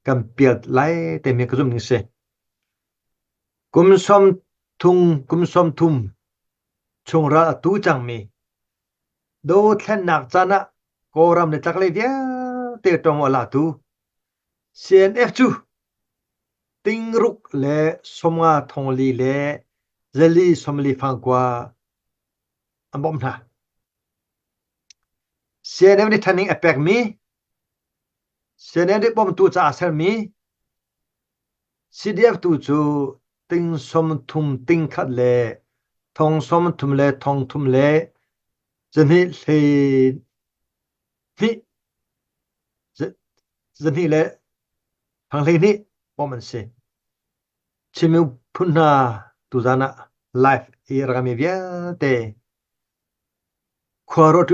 cầm biệt lại để mình có dùng những xe cúm xóm thum chung ra tu chẳng mi đô then nạc chana cô ram để chắc lấy vía để trong là tu CNF chu tinh rục lệ somga thong li lệ zeli somli phang qua bom na CNF đi thanh apec mi CNF đi bom tu cha asar mi CDF tu chu tinh som thum tinh khát lệ thong som thum lệ thong thum lệ dân hi hi dân hi lệ hàng lệ ni bom mình se chimiu punna tu zana life irami vía te khwarot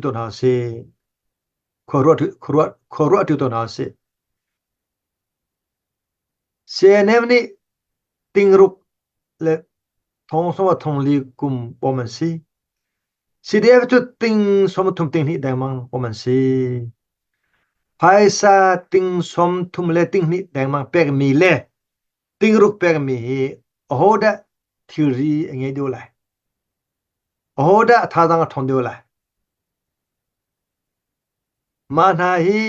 tu na se khwarot tu na se CNF ni tingruk le thong so thong li kum poman si CDF chu ting som thum ting ni damang poman si phaisa ting som thum le ting ni damang pek mi le tingruk pek mi ahoda theory ngai do lai ahoda thadang thong do lai mana hi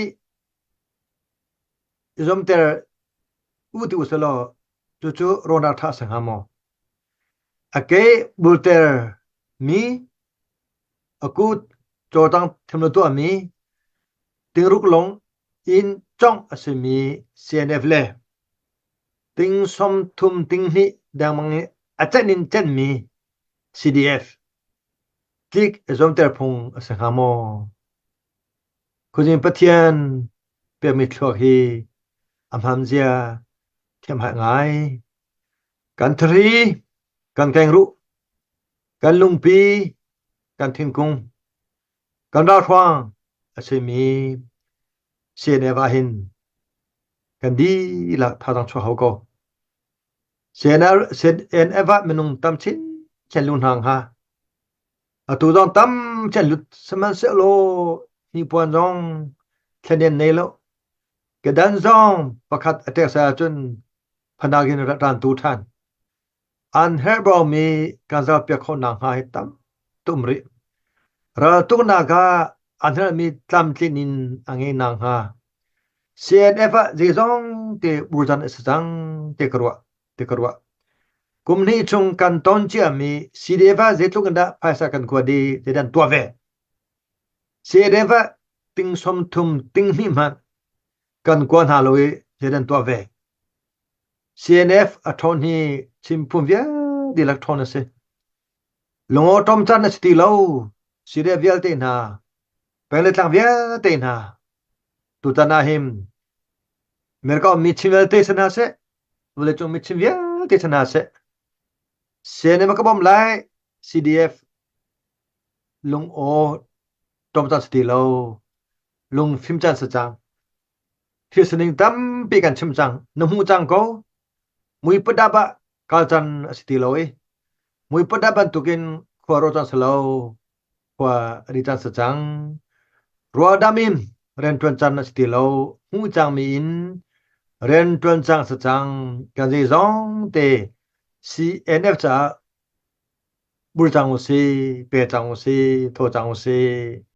zomter uti usalo chu rona tha sangamo ake bulter mi aku chotang themlo to mi tingruk long in chong asemi CNF le ting som thum ting ni damang achanin chen mi CDF klik zomter phung asangamo kujin pathian pe mi thlok hi amhamzia thiam ha ngai kan thri kan keng ru kan lungpi kan thingkung kan da thwang asemi CNF ahin kan di la thadang chho ho ko CNF menung tam chin chen lun hang ha atu dong tam chen lut saman se lo ni puan dong thlen nei lo ke dan zong pakhat atek sa chun phanagin ran tu than an herbo mi kanza pe kho nang ha tam tumri ra tu na ga an her mi tlam tlinin ange nang ha CNF ji zong te burjan sang te karwa kumni chung kan ton chi ami CDF je tu kan da paisa kan ko di je dan tua ve CDF ting som thum ting mi man kan ko na loi je dan tua ve CNF athon hi chimpum via di lak thon ase longo tom chan na sti lo CDF vial te na pele tlang via te na tu ta na him merka mi chimel te sana se vole chung mi chim via te sana se CNF ka bom lai CDF lung o tom chan sti lo lung phim chan sa chang phía sân tam bịกันchim chang nông hu chang ko mui padaba kalchan sti loi mui padaba tukin khwaro chan slo khwa ri chan sa chang ro damin ren twan chan sti lo hu chang mi in ren twan chang sa chang kan ji zong te CNF cha bul chang si pe chang si tho chang si